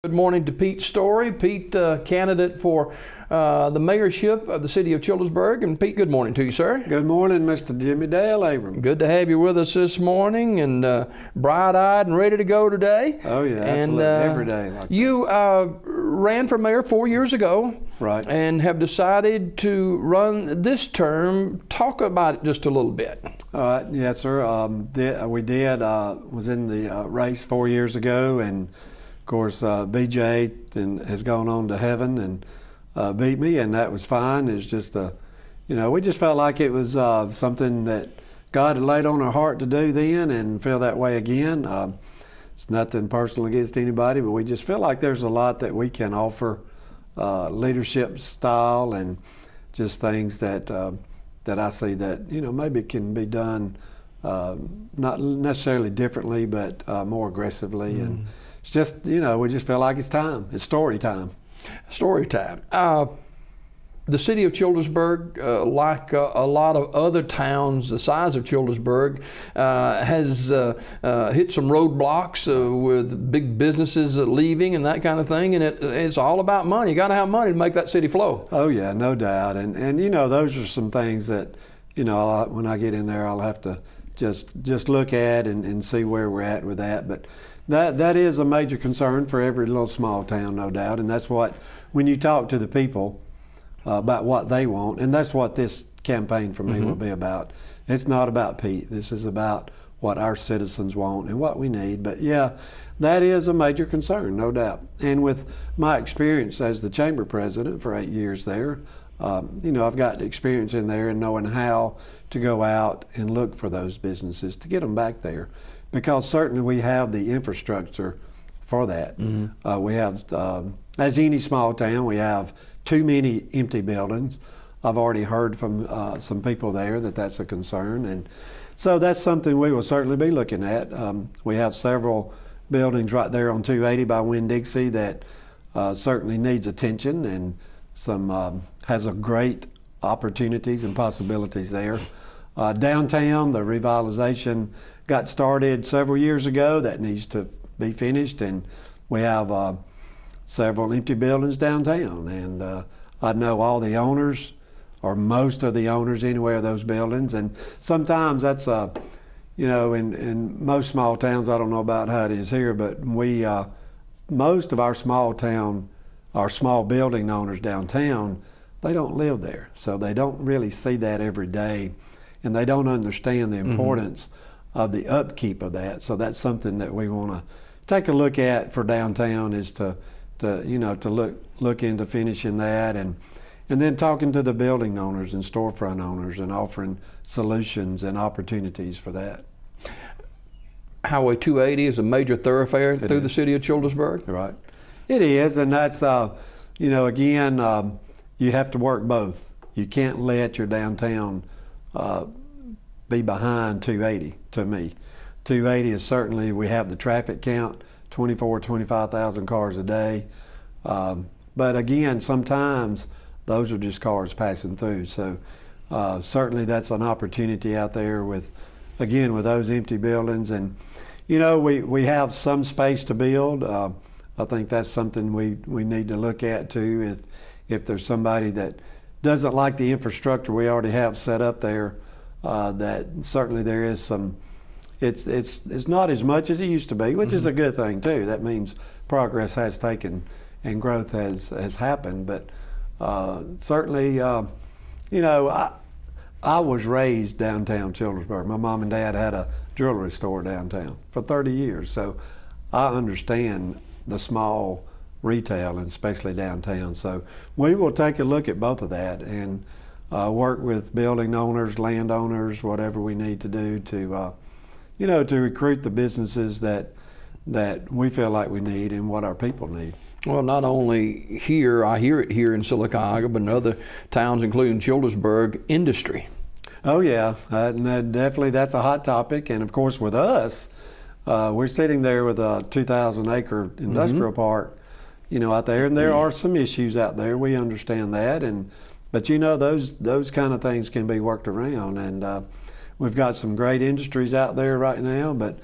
Good morning to Pete Storey. Pete, candidate for the mayorship of the city of Childersburg. And Pete, good morning to you, sir. Good morning, Mr. Jimmy Dale Abrams. Good to have you with us this morning, and bright-eyed and ready to go today. Oh yeah, absolutely. Every day. Like you ran for mayor 4 years ago, right? And have decided to run this term. Talk about it just a little bit. Yes, sir. Was in the race 4 years ago, and of course, BJ has gone on to heaven and beat me, and that was fine. It's just we just felt like it was something that God had laid on our heart to do then, and feel that way again. It's nothing personal against anybody, but we just feel like there's a lot that we can offer, leadership style, and just things that I see that maybe can be done, not necessarily differently, but more aggressively. And it's just, we just feel like it's time. It's story time. Story time. The city of Childersburg, like a lot of other towns the size of Childersburg, has hit some roadblocks with big businesses leaving and that kind of thing. And it's all about money. You got to have money to make that city flow. Oh yeah, no doubt. And those are some things that, when I get in there, I'll have to just look at and see where we're at with that. But that is a major concern for every little small town, no doubt. And that's what, when you talk to the people about what they want, and that's what this campaign for me will be about. It's not about Pete. This is about what our citizens want and what we need. But yeah, that is a major concern, no doubt. And with my experience as the chamber president for 8 years there, I've got experience in there and knowing how to go out and look for those businesses to get them back there. Because certainly we have the infrastructure for that. We have, as any small town, we have too many empty buildings. I've already heard from some people there that that's a concern. And so that's something we will certainly be looking at. We have several buildings right there on 280 by Winn-Dixie that certainly needs attention, and some has a great opportunities and possibilities there. Downtown, the revitalization got started several years ago. That needs to be finished, and we have several empty buildings downtown. And I know all the owners, or most of the owners anyway, of those buildings. And sometimes that's in most small towns, I don't know about how it is here, but most of our small building owners downtown, they don't live there, so they don't really see that every day, and they don't understand the importance of the upkeep of that. So that's something that we want to take a look at for downtown, is to look into finishing that, and then talking to the building owners and storefront owners and offering solutions and opportunities for that. Highway 280 is a major thoroughfare through the city of Childersburg. Right, it is, and that's again, you have to work both. You can't let your downtown be behind 280. To me, 280 is certainly, we have the traffic count, 25,000 cars a day. But again, sometimes those are just cars passing through. So certainly that's an opportunity out there with those empty buildings. And we have some space to build. I think that's something we need to look at too. If there's somebody that doesn't like the infrastructure we already have set up there, that certainly there is some. It's not as much as it used to be, which is a good thing too. That means progress has taken and growth has happened. But certainly, I was raised downtown Childersburg. My mom and dad had a jewelry store downtown for 30 years, so I understand the small retail, and especially downtown. So we will take a look at both of that and work with building owners, landowners, whatever we need to do to to recruit the businesses that we feel like we need and what our people need. Well, not only here, I hear it here in Sylacauga, but in other towns, including Childersburg, industry. Oh yeah, and definitely that's a hot topic. And of course with us, we're sitting there with a 2,000-acre industrial park, out there, and there are some issues out there. We understand that, but those kind of things can be worked around. And we've got some great industries out there right now, but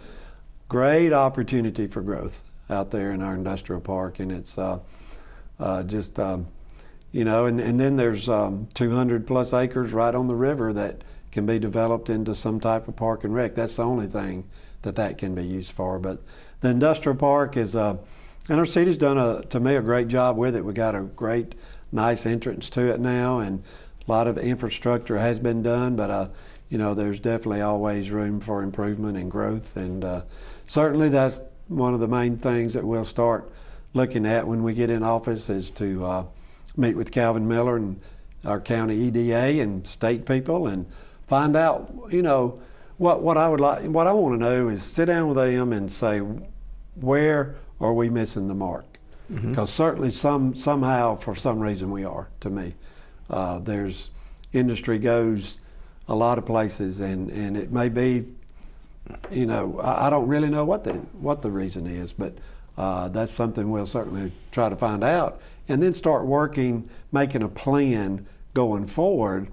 great opportunity for growth. out there in our industrial park, and it's just you know, and then there's 200 plus acres right on the river that can be developed into some type of park and rec. That's the only thing that can be used for. But the industrial park is, and our city's done to me a great job with it. We got a great, nice entrance to it now, and a lot of infrastructure has been done. But you know, there's definitely always room for improvement and growth, and certainly that's one of the main things that we'll start looking at when we get in office is to meet with Calvin Miller and our county EDA and state people and find out, you know, what I would like. What I want to know is sit down with them and say, where are we missing the mark? Because certainly somehow for some reason we are. To me, there's industry goes a lot of places, and it may be, you know, I don't really know what the reason is, but that's something we'll certainly try to find out, and then start working, making a plan going forward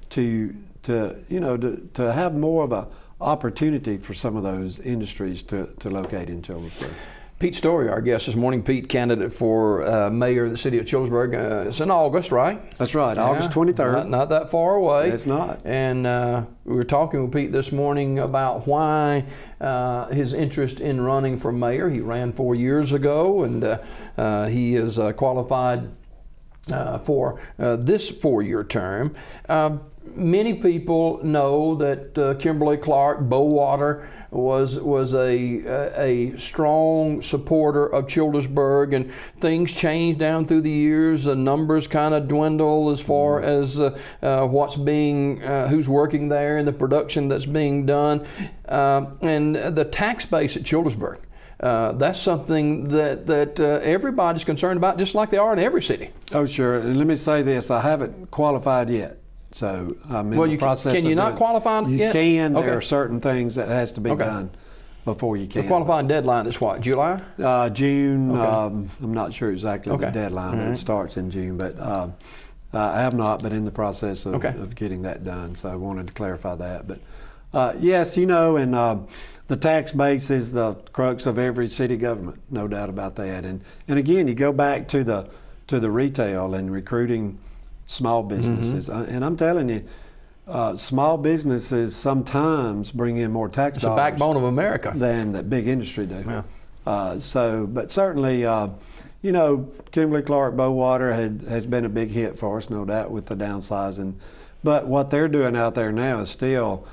to you know to have more of a opportunity for some of those industries to locate in Childersburg. Pete Storey, our guest this morning. Pete, candidate for mayor of the city of Childersburg. It's in August, right? That's right, yeah. August 23rd. Not that far away. It's not. And we were talking with Pete this morning about why his interest in running for mayor. He ran 4 years ago, and he is qualified for this 4-year term. Many people know that Kimberly Clark Bowater was a strong supporter of Childersburg, and things changed down through the years. The numbers kind of dwindle as far as what's being, who's working there, and the production that's being done, and the tax base at Childersburg. That's something that everybody's concerned about, just like they are in every city. Oh, sure. And let me say this: I haven't qualified yet. So I'm in the process. Can you not qualify yet? You can. Okay. There are certain things that has to be done before you can. The qualifying deadline is what, July? June. Okay. I'm not sure exactly the deadline, but it starts in June. But I have not been in the process of getting that done. So I wanted to clarify that. But yes, you know, and the tax base is the crux of every city government, no doubt about that. And again, you go back to the retail and recruiting small businesses, and I'm telling you, small businesses sometimes bring in more tax dollars. It's the backbone of America Than the big industry do. Yeah. But certainly, you know, Kimberly Clark Bowater has been a big hit for us, no doubt, with the downsizing. But what they're doing out there now is still,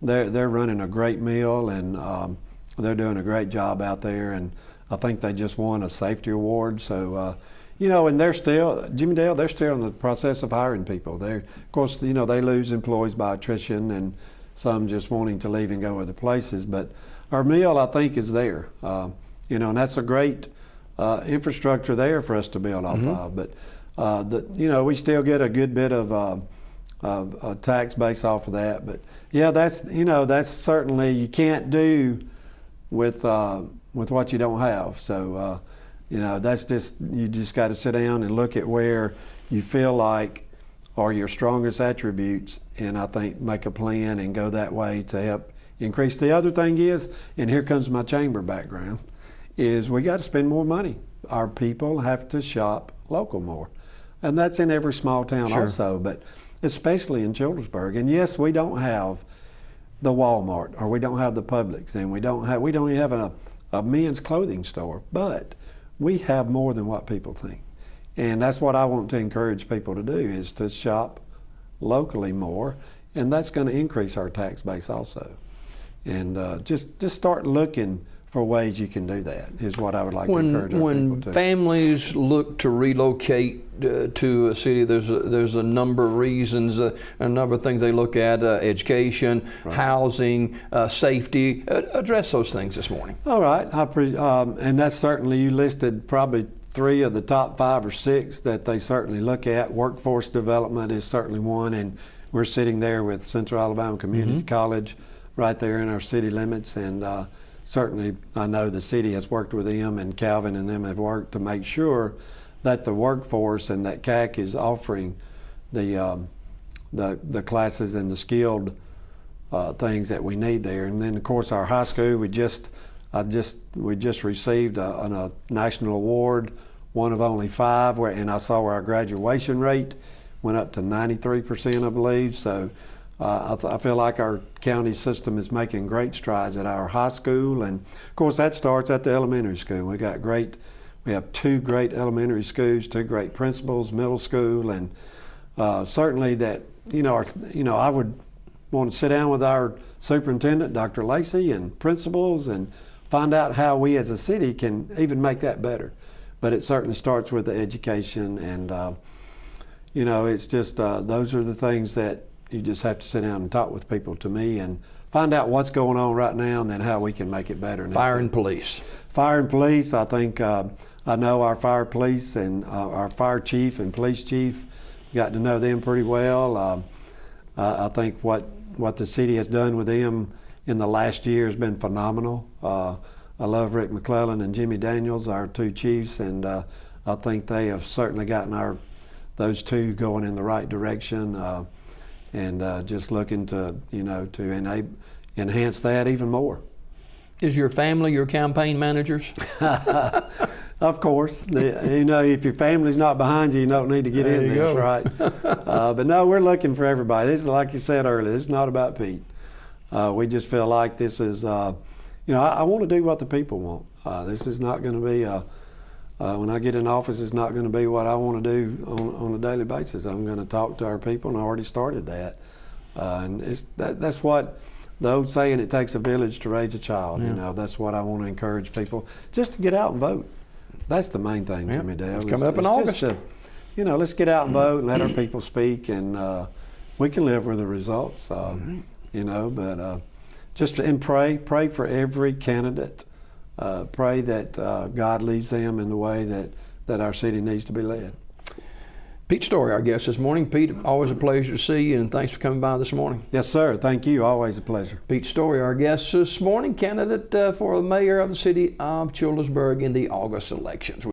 they're running a great mill, and they're doing a great job out there. And I think they just won a safety award. So. You know, and they're still, Jimmy Dale, they're still in the process of hiring people. Of course, you know, they lose employees by attrition and some just wanting to leave and go other places. But our mill, I think, is there. You know, and that's a great infrastructure there for us to build off of. But, you know, we still get a good bit of a tax base off of that. But, yeah, that's certainly, you can't do with what you don't have. So, you know, you just got to sit down and look at where you feel like are your strongest attributes, and I think make a plan and go that way to help increase. The other thing is, and here comes my chamber background, is we got to spend more money. Our people have to shop local more, and that's in every small town also, but especially in Childersburg. And yes, we don't have the Walmart, or we don't have the Publix, and we don't even have a men's clothing store, but we have more than what people think. And that's what I want to encourage people to do, is to shop locally more, and that's going to increase our tax base also. And just start looking for ways you can do that is what I would like to encourage our people to. When families look to relocate to a city, there's a number of reasons, a number of things they look at: education, housing, safety. Address those things this morning. All right, and that's certainly, you listed probably 3 of the top 5 or 6 that they certainly look at. Workforce development is certainly one, and we're sitting there with Central Alabama Community College right there in our city limits, and certainly I know the city has worked with them, and Calvin and them have worked to make sure that the workforce and that CAC is offering the classes and the skilled things that we need there. And then of course our high school, we just we just received a national award, one of only 5, and I saw our graduation rate went up to 93%, I believe. So I feel like our county system is making great strides at our high school, and of course that starts at the elementary school. We have 2 great elementary schools, 2 great principals, middle school, and certainly that I would want to sit down with our superintendent, Dr. Lacey, and principals, and find out how we as a city can even make that better. But it certainly starts with the education, and it's just those are the things that you just have to sit down and talk with people, to me, and find out what's going on right now and then how we can make it better. Fire and police. Fire and police, I think I know our fire police and our fire chief and police chief, got to know them pretty well. I think what the city has done with them in the last year has been phenomenal. I love Rick McClellan and Jimmy Daniels, our 2 chiefs, and I think they have certainly gotten those 2 going in the right direction, and just looking to enhance that even more. Is your family your campaign managers? Of course. If your family's not behind you, you don't need to get in there, right? But no, we're looking for everybody. This is, like you said earlier, this is not about Pete. We just feel like this is, I want to do what the people want. This is not going to be, when I get in office, it's not going to be what I want to do on a daily basis. I'm going to talk to our people, and I already started that. And that's what the old saying, it takes a village to raise a child. Yeah. That's what I want to encourage people, just to get out and vote. That's the main thing, Jimmy Dale. It's coming up in August. Let's get out and vote and let our people speak, and we can live with the results. But just pray for every candidate. Pray that God leads them in the way that our city needs to be led. Pete Storey, our guest this morning. Pete, always a pleasure to see you, and thanks for coming by this morning. Yes, sir. Thank you. Always a pleasure. Pete Storey, our guest this morning, candidate for the mayor of the city of Childersburg in the August elections.